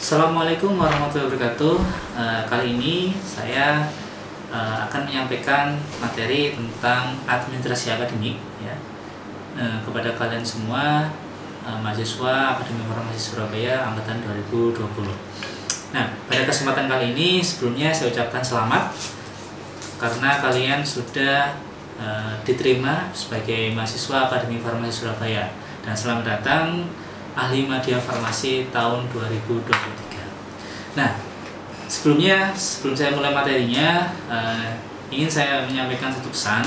Assalamualaikum warahmatullahi wabarakatuh. Kali ini saya akan menyampaikan materi tentang administrasi akademik ya, kepada kalian semua mahasiswa Akademi Farmasi Surabaya angkatan 2020. Nah, pada kesempatan kali ini sebelumnya saya ucapkan selamat karena kalian sudah diterima sebagai mahasiswa Akademi Farmasi Surabaya, dan selamat datang Ahli Media Farmasi tahun 2023. Nah, sebelum saya mulai materinya, ingin saya menyampaikan satu pesan.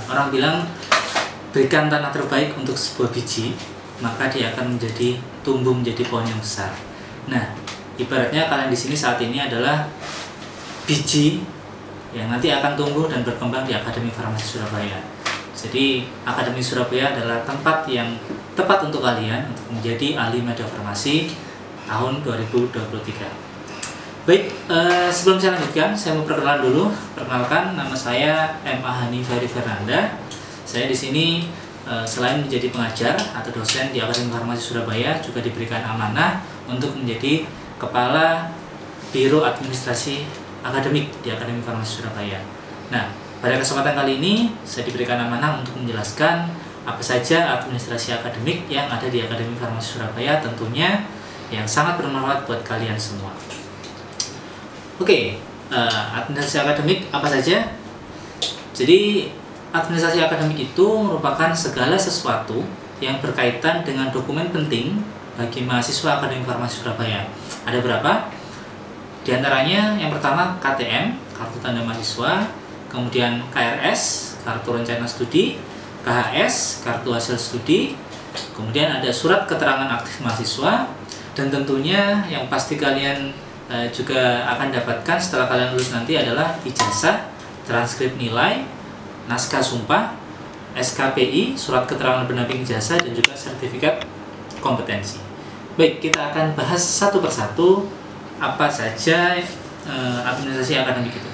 Orang bilang berikan tanah terbaik untuk sebuah biji, maka dia akan tumbuh menjadi pohon yang besar. Nah, ibaratnya kalian di sini saat ini adalah biji yang nanti akan tumbuh dan berkembang di Akademi Farmasi Surabaya. Jadi Akademi Surabaya adalah tempat yang tepat untuk kalian untuk menjadi ahli media farmasi tahun 2023. Baik, sebelum saya lanjutkan, saya mau perkenalan dulu. Perkenalkan, nama saya M. Hani Ferry Fernanda. Saya di sini selain menjadi pengajar atau dosen di Akademi Farmasi Surabaya, juga diberikan amanah untuk menjadi Kepala Biro Administrasi Akademik di Akademi Farmasi Surabaya. Nah, pada kesempatan kali ini saya diberikan amanah untuk menjelaskan apa saja administrasi akademik yang ada di Akademi Farmasi Surabaya, tentunya yang sangat bermanfaat buat kalian semua. Oke, administrasi akademik apa saja? Jadi administrasi akademik itu merupakan segala sesuatu yang berkaitan dengan dokumen penting bagi mahasiswa Akademi Farmasi Surabaya. Ada berapa? Di antaranya yang pertama KTM, kartu tanda mahasiswa, kemudian KRS, kartu rencana studi, KHS, kartu hasil studi, kemudian ada surat keterangan aktif mahasiswa, dan tentunya yang pasti kalian juga akan dapatkan setelah kalian lulus nanti adalah ijazah, transkrip nilai, naskah sumpah, SKPI, surat keterangan pendamping ijazah, dan juga sertifikat kompetensi. Baik, kita akan bahas satu persatu apa saja administrasi akademik itu.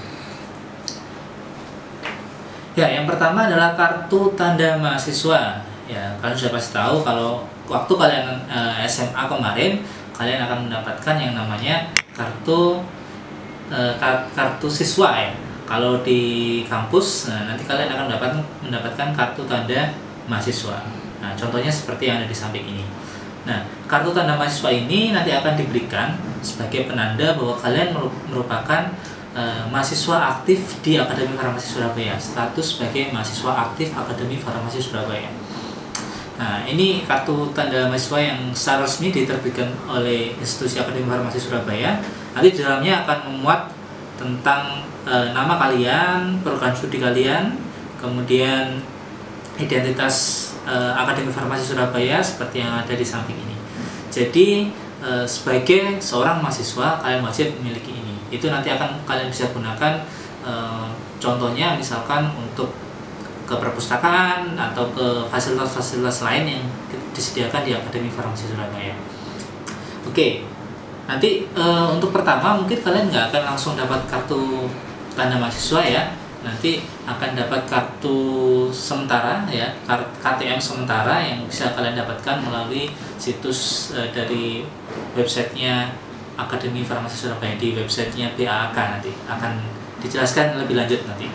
Ya, yang pertama adalah kartu tanda mahasiswa. Ya, kalian sudah pasti tahu kalau waktu kalian SMA kemarin, kalian akan mendapatkan yang namanya kartu siswa ya. Kalau di kampus, nanti kalian akan mendapatkan kartu tanda mahasiswa. Nah, contohnya seperti yang ada di samping ini. Nah, kartu tanda mahasiswa ini nanti akan diberikan sebagai penanda bahwa kalian merupakan mahasiswa aktif di Akademi Farmasi Surabaya, status sebagai mahasiswa aktif Akademi Farmasi Surabaya. Nah, ini kartu tanda mahasiswa yang secara resmi diterbitkan oleh institusi Akademi Farmasi Surabaya. Nanti di dalamnya akan memuat tentang nama kalian, program studi kalian, kemudian identitas Akademi Farmasi Surabaya seperti yang ada di samping ini. Jadi sebagai seorang mahasiswa, kalian wajib memiliki ini. Itu nanti akan kalian bisa gunakan, contohnya misalkan untuk ke perpustakaan atau ke fasilitas-fasilitas lain yang disediakan di Akademi Farmasi Surabaya. Oke, nanti untuk pertama mungkin kalian nggak akan langsung dapat kartu tanda mahasiswa ya. Nanti akan dapat kartu sementara ya, KTM sementara yang bisa kalian dapatkan melalui situs dari websitenya Akademi Farmasi Surabaya, di websitenya BAAK. Nanti akan dijelaskan lebih lanjut nanti.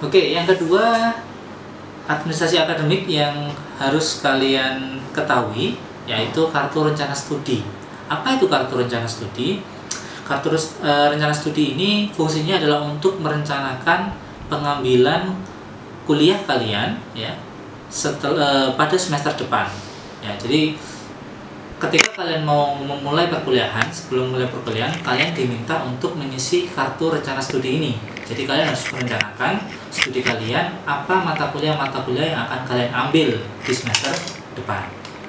Oke, yang kedua administrasi akademik yang harus kalian ketahui yaitu kartu rencana studi. Apa itu kartu rencana studi? Kartu rencana studi ini fungsinya adalah untuk merencanakan pengambilan kuliah kalian ya pada semester depan. Ya, jadi ketika kalian mau memulai perkuliahan, sebelum mulai perkuliahan, kalian diminta untuk mengisi kartu rencana studi ini. Jadi kalian harus merencanakan studi kalian, apa mata kuliah yang akan kalian ambil di semester depan.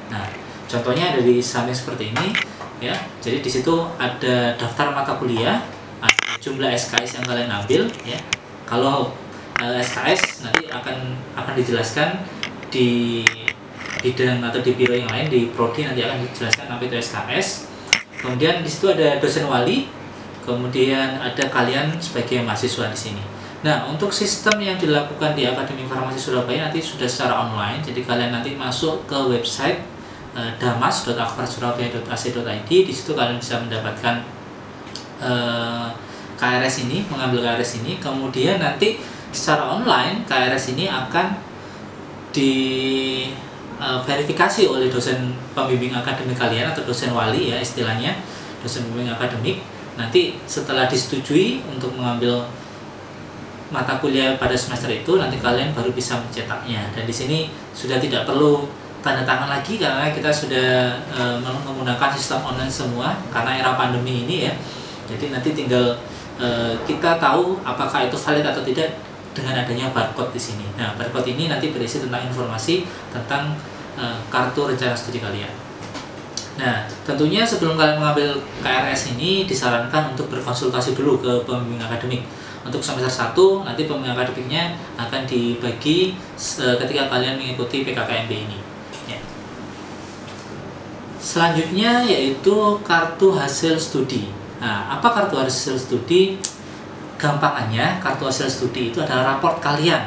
Nah, contohnya ada di samping seperti ini ya. Jadi di situ ada daftar mata kuliah, ada jumlah SKS yang kalian ambil ya. Kalau SKS nanti akan dijelaskan di bidang atau di biro yang lain, di prodi nanti akan dijelaskan apa itu SKS. Kemudian di situ ada dosen wali, kemudian ada kalian sebagai mahasiswa di sini. Nah, untuk sistem yang dilakukan di Akademi Farmasi Surabaya nanti sudah secara online. Jadi kalian nanti masuk ke website damas.akvarsurabaya.ac.id. Di situ kalian bisa mendapatkan KRS ini, mengambil KRS ini. Kemudian nanti secara online KRS ini akan verifikasi oleh dosen pembimbing akademik kalian atau dosen wali ya istilahnya, dosen pembimbing akademik. Nanti setelah disetujui untuk mengambil mata kuliah pada semester itu, nanti kalian baru bisa mencetaknya. Dan di sini sudah tidak perlu tanda tangan lagi karena kita sudah menggunakan sistem online semua karena era pandemi ini ya. Jadi nanti tinggal kita tahu apakah itu valid atau tidak dengan adanya barcode di sini. Nah, barcode ini nanti berisi tentang informasi tentang kartu rencana studi kalian. Nah, tentunya sebelum kalian mengambil KRS ini disarankan untuk berkonsultasi dulu ke pembimbing akademik. Untuk semester 1 nanti pembimbing akademiknya akan dibagi ketika kalian mengikuti PKKMB ini ya. Selanjutnya yaitu kartu hasil studi. Nah, apa kartu hasil studi? Gampangannya, kartu hasil studi itu adalah raport kalian.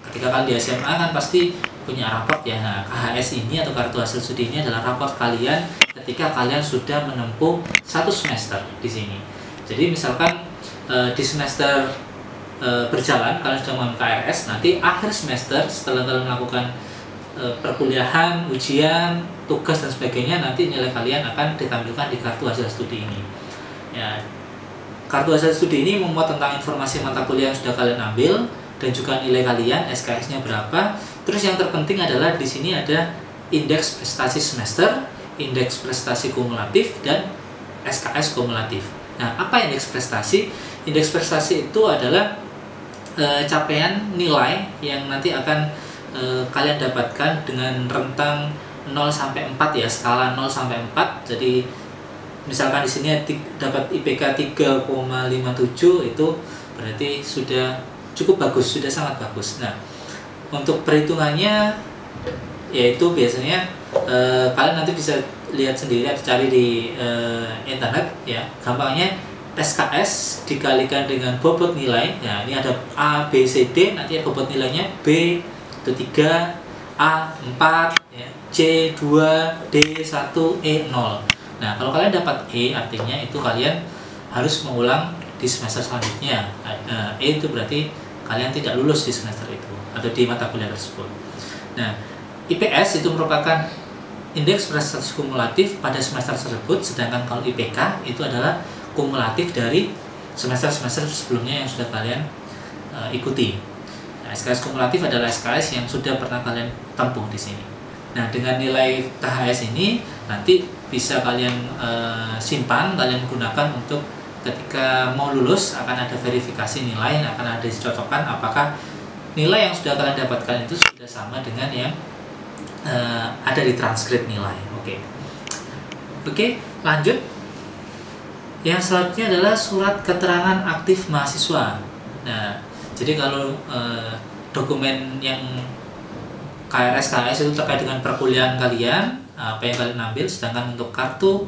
Ketika kalian di SMA kan pasti punya raport ya. Nah, KHS ini atau kartu hasil studi ini adalah raport kalian ketika kalian sudah menempuh 1 semester di sini. Jadi misalkan di semester berjalan kalian sudah mengambil KRS, nanti akhir semester setelah kalian melakukan perkuliahan, ujian, tugas dan sebagainya, nanti nilai kalian akan ditampilkan di kartu hasil studi ini. Ya, kartu hasil studi ini memuat tentang informasi mata kuliah yang sudah kalian ambil dan juga nilai kalian, SKS-nya berapa. Terus yang terpenting adalah di sini ada indeks prestasi semester, indeks prestasi kumulatif dan SKS kumulatif. Nah, apa indeks prestasi? Indeks prestasi itu adalah capaian nilai yang nanti akan kalian dapatkan dengan rentang 0 sampai 4 ya, skala 0 sampai 4. Jadi misalkan di sini dapat IPK 3,57, itu berarti sudah cukup bagus, sudah sangat bagus. Nah, untuk perhitungannya yaitu biasanya kalian nanti bisa lihat sendiri atau cari di internet ya. Gampangnya SKS dikalikan dengan bobot nilai. Nah, ini ada A, B, C, D, nanti bobot nilainya B itu 3, A 4, ya, C 2, D 1, E 0. Nah, kalau kalian dapat E, artinya itu kalian harus mengulang di semester selanjutnya. E itu berarti kalian tidak lulus di semester itu atau di mata kuliah tersebut. Nah, IPS itu merupakan indeks prestasi kumulatif pada semester tersebut, sedangkan kalau IPK itu adalah kumulatif dari semester-semester sebelumnya yang sudah kalian ikuti. Nah, SKS kumulatif adalah SKS yang sudah pernah kalian tempuh di sini. Nah, dengan nilai KHS ini nanti bisa kalian simpan, kalian gunakan untuk ketika mau lulus akan ada verifikasi nilai, akan ada dicocokkan apakah nilai yang sudah kalian dapatkan itu sudah sama dengan yang ada di transkrip nilai. Oke, lanjut. Yang selanjutnya adalah surat keterangan aktif mahasiswa. Nah, jadi kalau dokumen yang KRS itu terkait dengan perkuliahan kalian, apa yang kalian ambil, sedangkan untuk kartu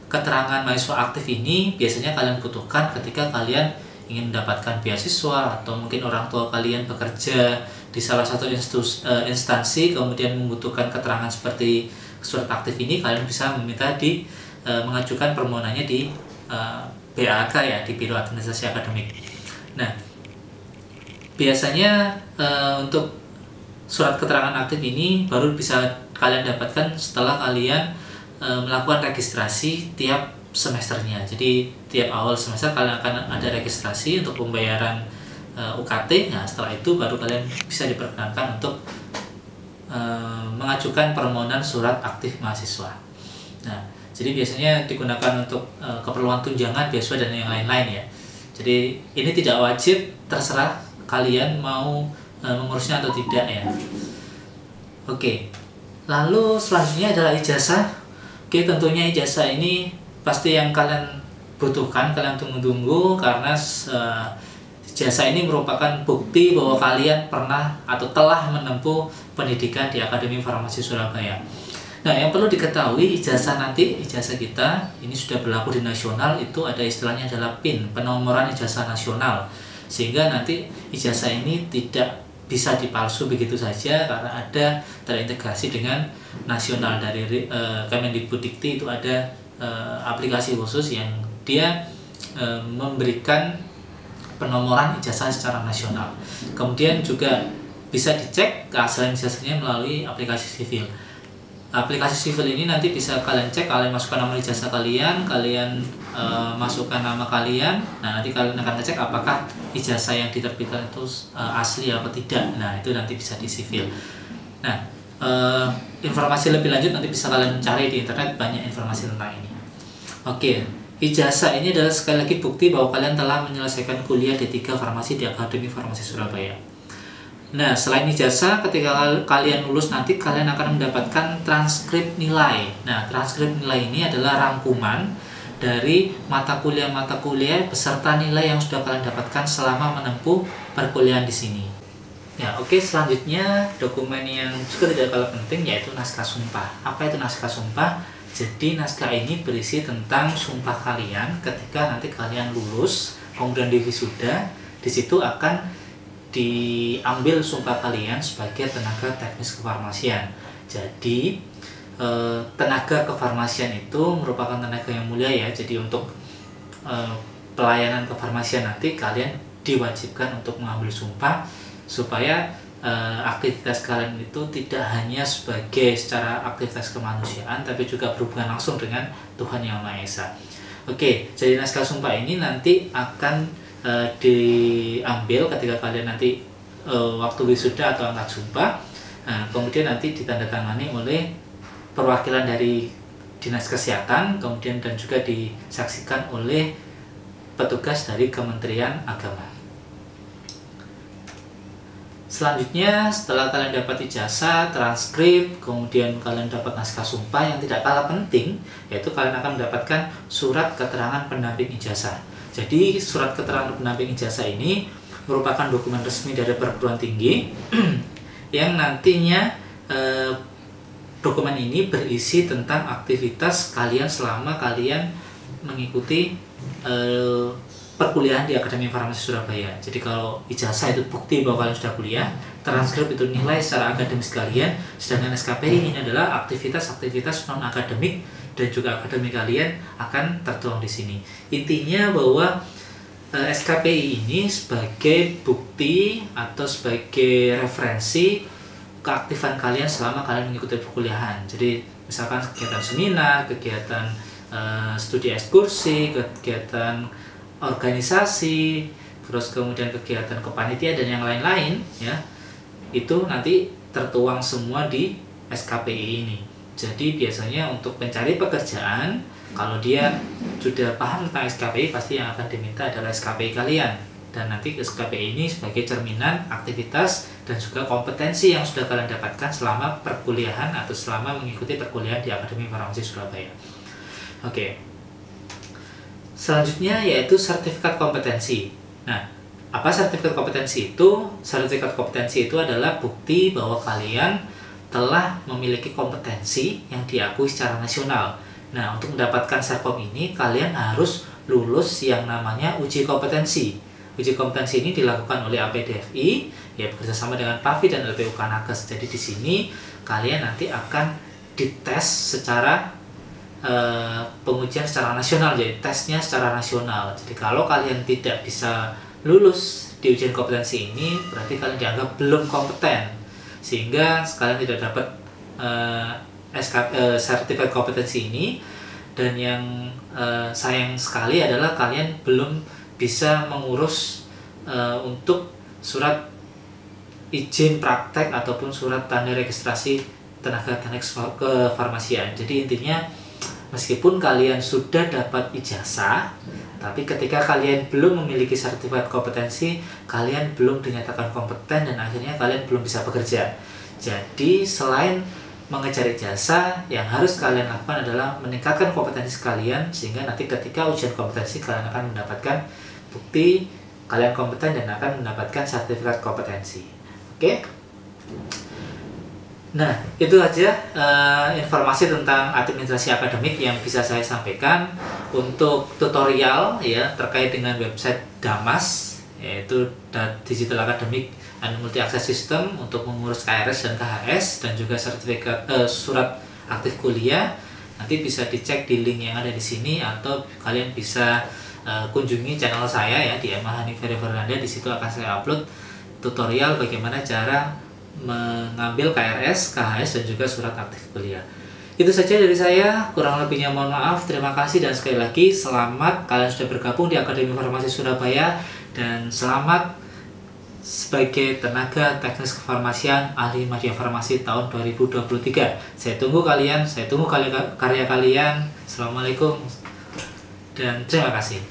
keterangan mahasiswa aktif ini biasanya kalian butuhkan ketika kalian ingin mendapatkan beasiswa atau mungkin orang tua kalian bekerja di salah satu instansi kemudian membutuhkan keterangan seperti surat aktif ini, kalian bisa meminta mengajukan permohonannya di BAK ya, di Biro Administrasi Akademik. Nah, biasanya untuk surat keterangan aktif ini baru bisa kalian dapatkan setelah kalian melakukan registrasi tiap semesternya. Jadi tiap awal semester kalian akan ada registrasi untuk pembayaran UKT. Nah, setelah itu baru kalian bisa diperkenankan untuk mengajukan permohonan surat aktif mahasiswa. Nah, jadi biasanya digunakan untuk keperluan tunjangan, beasiswa dan yang lain-lain ya. Jadi ini tidak wajib, terserah kalian mau mengurusnya atau tidak ya. Oke. Lalu selanjutnya adalah ijazah. Oke, tentunya ijazah ini pasti yang kalian butuhkan, kalian tunggu-tunggu karena ijazah ini merupakan bukti bahwa kalian pernah atau telah menempuh pendidikan di Akademi Farmasi Surabaya. Nah, yang perlu diketahui ijazah kita ini sudah berlaku di nasional, itu ada istilahnya adalah PIN, penomoran ijazah nasional. Sehingga nanti ijazah ini tidak bisa dipalsu begitu saja karena ada terintegrasi dengan nasional dari Kemendikbuddikti. Itu ada aplikasi khusus yang dia memberikan penomoran ijazah secara nasional. Kemudian juga bisa dicek keaslian ijazahnya melalui aplikasi sivil. Aplikasi sivil ini nanti bisa kalian cek, kalian masukkan nama ijazah kalian, masukkan nama kalian. Nah, nanti kalian akan ngecek apakah ijazah yang diterbitkan itu asli atau tidak. Nah, itu nanti bisa di sivil. Nah, informasi lebih lanjut nanti bisa kalian cari di internet, banyak informasi tentang ini. Oke, ijazah ini adalah sekali lagi bukti bahwa kalian telah menyelesaikan kuliah D3 Farmasi di Akademi Farmasi Surabaya. Nah, selain ijazah, ketika kalian lulus nanti kalian akan mendapatkan transkrip nilai. Nah, transkrip nilai ini adalah rangkuman dari mata kuliah beserta nilai yang sudah kalian dapatkan selama menempuh perkuliahan di sini. Ya, oke, selanjutnya dokumen yang juga tidak kalah penting yaitu naskah sumpah. Apa itu naskah sumpah? Jadi naskah ini berisi tentang sumpah kalian ketika nanti kalian lulus, kemudian di wisuda. Di situ akan diambil sumpah kalian sebagai tenaga teknis kefarmasian. Jadi tenaga kefarmasian itu merupakan tenaga yang mulia ya. Jadi untuk pelayanan kefarmasian nanti kalian diwajibkan untuk mengambil sumpah supaya aktivitas kalian itu tidak hanya sebagai secara aktivitas kemanusiaan, tapi juga berhubungan langsung dengan Tuhan Yang Maha Esa. Oke, jadi naskah sumpah ini nanti akan diambil ketika kalian nanti waktu wisuda atau angkat sumpah. Nah, kemudian nanti ditandatangani oleh perwakilan dari Dinas Kesehatan, kemudian dan juga disaksikan oleh petugas dari Kementerian Agama. Selanjutnya, setelah kalian dapat ijazah, transkrip, kemudian kalian dapat naskah sumpah, yang tidak kalah penting yaitu kalian akan mendapatkan surat keterangan pendamping ijazah. Jadi surat keterangan pendamping ijazah ini merupakan dokumen resmi dari perguruan tinggi yang nantinya dokumen ini berisi tentang aktivitas kalian selama kalian mengikuti perkuliahan di Akademi Farmasi Surabaya. Jadi kalau ijazah itu bukti bahwa kalian sudah kuliah, transkrip itu nilai secara akademis kalian, sedangkan SKPI ini adalah aktivitas-aktivitas non akademik dan juga akademik kalian akan tertuang di sini. Intinya bahwa SKPI ini sebagai bukti atau sebagai referensi keaktifan kalian selama kalian mengikuti perkuliahan. Jadi misalkan kegiatan seminar, kegiatan studi ekskursi, kegiatan organisasi, terus kemudian kegiatan kepanitiaan dan yang lain-lain ya, itu nanti tertuang semua di SKPI ini. Jadi biasanya untuk pencari pekerjaan, kalau dia sudah paham tentang SKPI, pasti yang akan diminta adalah SKPI kalian. Dan nanti SKPI ini sebagai cerminan aktivitas dan juga kompetensi yang sudah kalian dapatkan selama perkuliahan atau selama mengikuti perkuliahan di Akademi Farmasi Surabaya. Oke. Selanjutnya yaitu sertifikat kompetensi. Nah, apa sertifikat kompetensi itu? Sertifikat kompetensi itu adalah bukti bahwa kalian telah memiliki kompetensi yang diakui secara nasional. Nah, untuk mendapatkan serkom ini kalian harus lulus yang namanya uji kompetensi. Uji kompetensi ini dilakukan oleh APDFI ya bekerjasama dengan PAVI dan LPUK Nakes. Jadi di sini kalian nanti akan dites secara pengujian secara nasional, jadi tesnya secara nasional. Jadi kalau kalian tidak bisa lulus di ujian kompetensi ini, berarti kalian dianggap belum kompeten, sehingga kalian tidak dapat sertifikat kompetensi ini. Dan yang sayang sekali adalah kalian belum bisa mengurus untuk surat izin praktek ataupun surat tanda registrasi tenaga teknis kefarmasian. Jadi intinya, meskipun kalian sudah dapat ijazah, tapi ketika kalian belum memiliki sertifikat kompetensi, kalian belum dinyatakan kompeten dan akhirnya kalian belum bisa bekerja. Jadi selain mengejar ijazah, yang harus kalian lakukan adalah meningkatkan kompetensi kalian, sehingga nanti ketika ujian kompetensi kalian akan mendapatkan bukti kalian kompeten dan akan mendapatkan sertifikat kompetensi. Oke? Nah, itu aja informasi tentang administrasi akademik yang bisa saya sampaikan untuk tutorial ya terkait dengan website DAMAS, yaitu Digital Academic multi akses sistem untuk mengurus KRS dan KHS, dan juga sertifikat surat aktif kuliah. Nanti bisa dicek di link yang ada di sini, atau kalian bisa kunjungi channel saya ya di @mahani_ferry_fernanda. Di situ akan saya upload tutorial bagaimana cara mengambil KRS, KHS, dan juga surat aktif kuliah. Itu saja dari saya, kurang lebihnya mohon maaf. Terima kasih, dan sekali lagi selamat kalian sudah bergabung di Akademi Farmasi Surabaya, dan selamat sebagai tenaga teknis kefarmasian ahli media farmasi tahun 2023. Saya tunggu kalian, karya kalian. Assalamualaikum dan terima kasih.